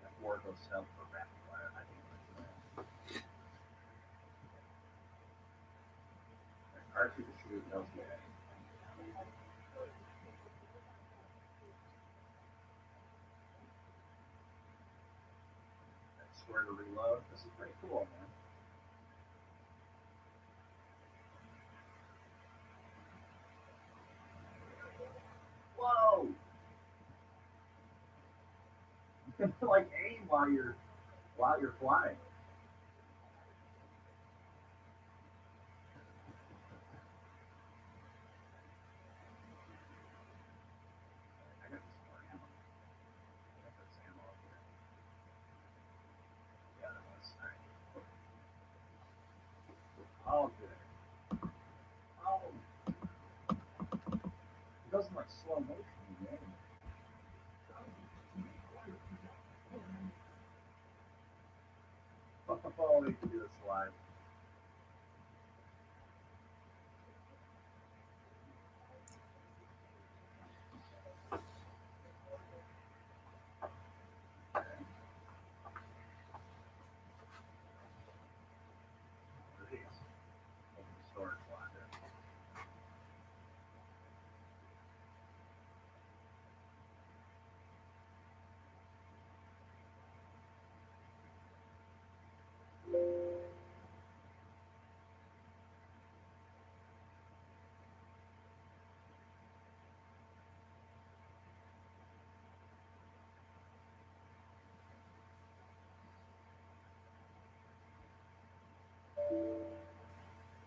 That ward goes help for rapid fire. I think we're going to R2 to shoot, no good. Square to reload. This is pretty cool, man. Whoa! You can like aim while you're flying. I got some more ammo. I got this ammo up here. Yeah, that was alright. All good. slow motion, man. Oh, we can do this live. Storage locker.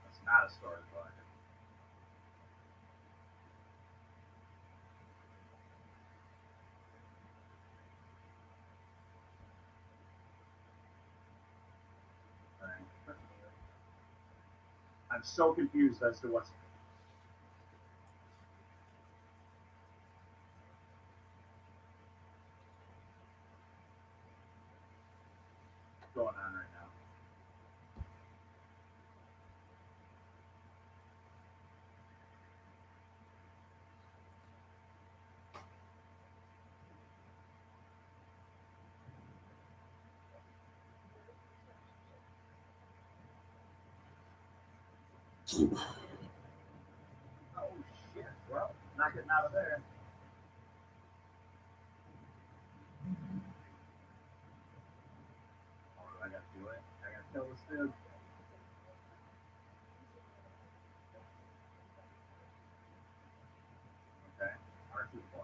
That's not a storage locker. Alright. I'm so confused as to what's going on right now. Oh shit, well, not getting out of there. Oh, I gotta do it. I gotta kill this dude. Okay, R2-4.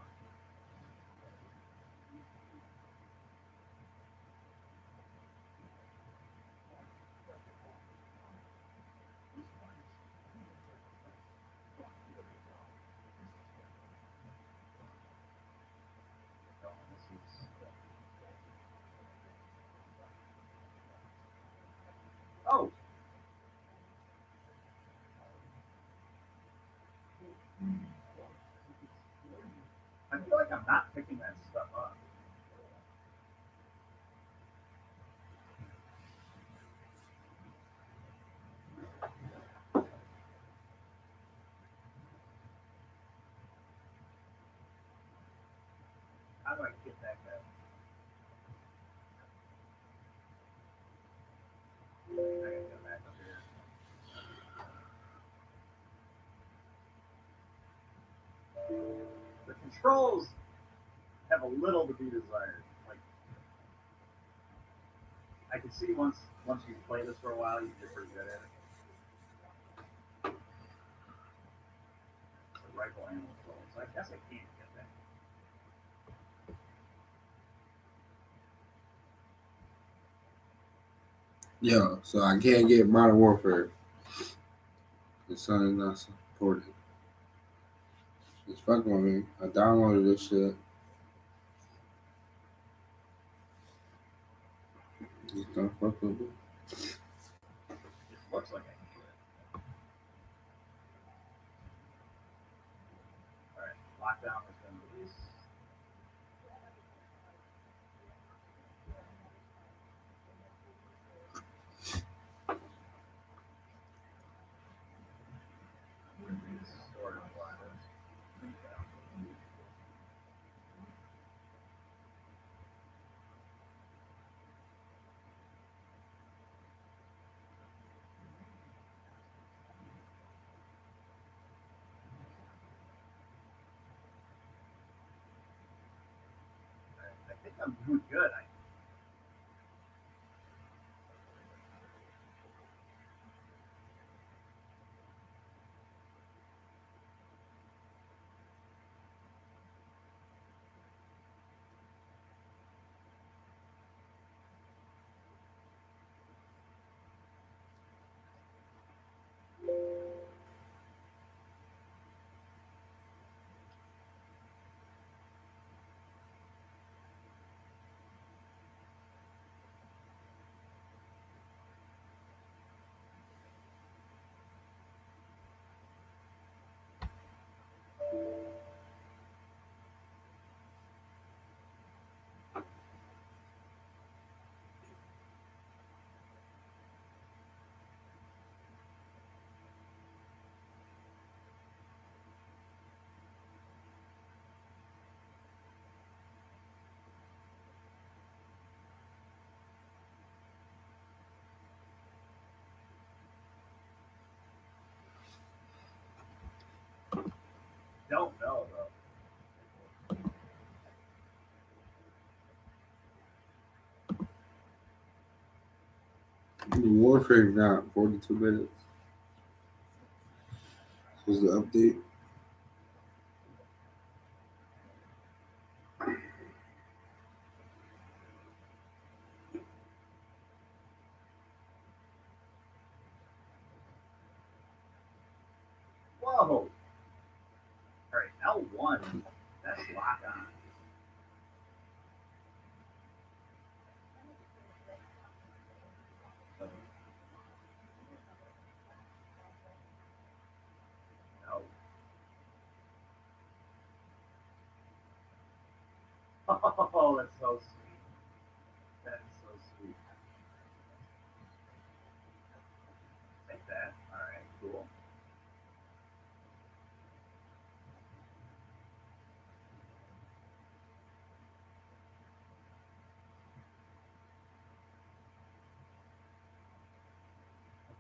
Oh! I feel like I'm not picking that stuff up. How do I get that guy? I gotta get back up here. The controls have a little to be desired. Like, I can see once you play this for a while, you get pretty good at it. The rifle ammo controls. I guess I can't get that. Yeah, so I can't get Modern Warfare. The son is not supported. It's fucking with me. I downloaded this shit. Just don't fuck with me. It looks like I can do it. Alright, lockdown has been released. Storage lockers. I think I'm doing good. don't know though. The Warfarw got 42 minutes. This is the update. Whoa! Alright, L1. That's lock on. No. Oh, that's so sweet. That is so sweet. Take that. Alright, cool.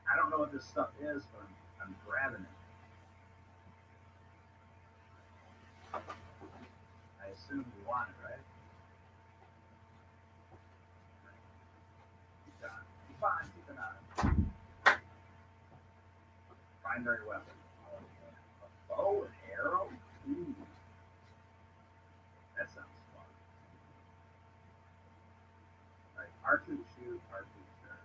I don't know what this stuff is, but I'm grabbing it. I assume you want it, right? Keep on. Keep on, keep it on. Primary weapon. A bow and arrow? Ooh. That sounds fun. Alright, R2 shoot, R2 turn.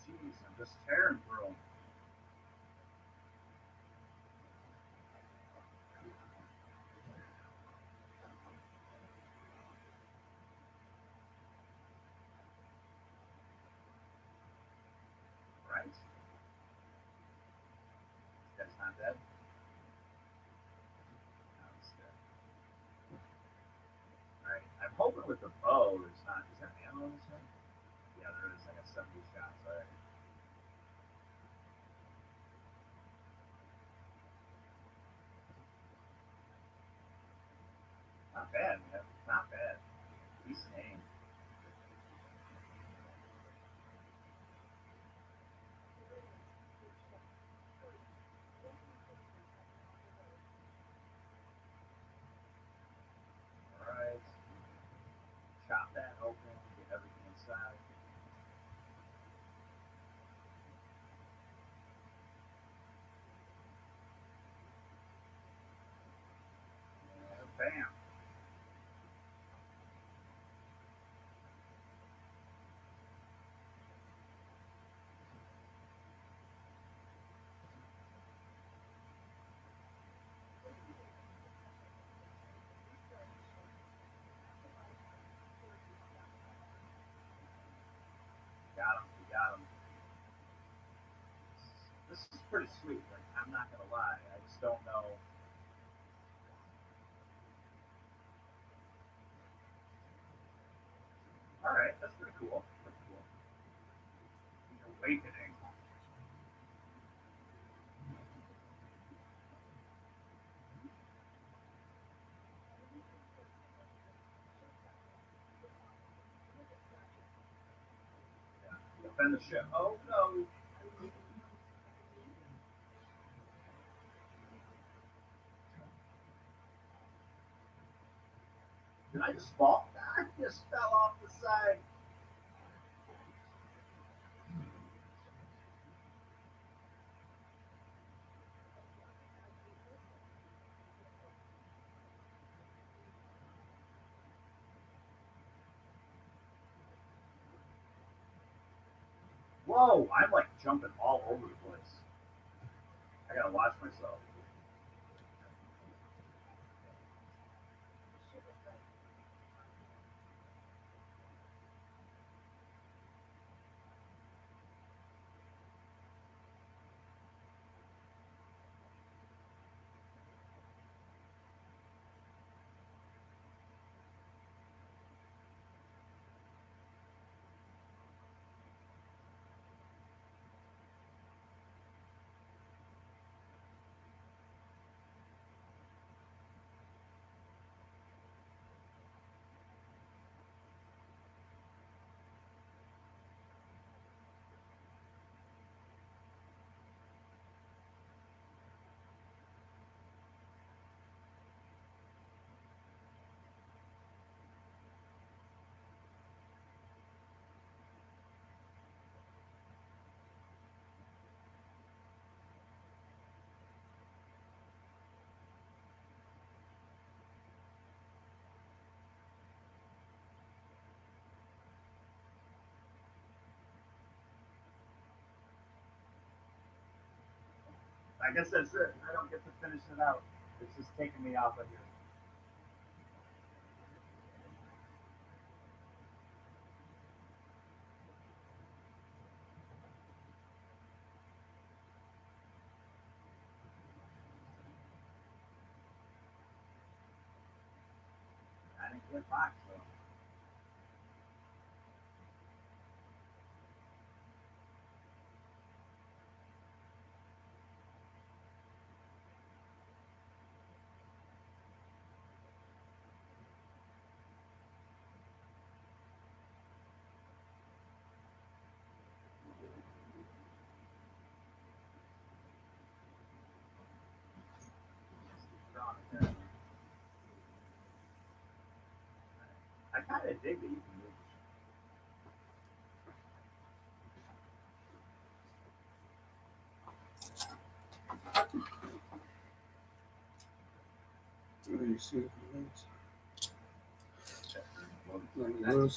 Jeez, I'm just tearing through them. Right? That's not dead. No, it's dead. Alright, I'm hoping with the bow there's not. Is there ammo in this thing? Yeah, there is. I got 70 shots. Alright. Not bad, man. Not bad. Decent aim. Alright. Chop that open, get everything inside. And bam. Got him. We got him. This is pretty sweet. Like, I'm not gonna lie. I just don't know. Alright, that's pretty cool. Pretty cool. The awakening. Yeah. Defend the ship. Oh no. Did I just fall? I just fell off the side. Whoa, I'm like jumping all over the place. I gotta watch myself. I guess that's it. I don't get to finish it out. It's just taking me off of here. I didn't get box though. I kind of dig that you can move. Let me see. That's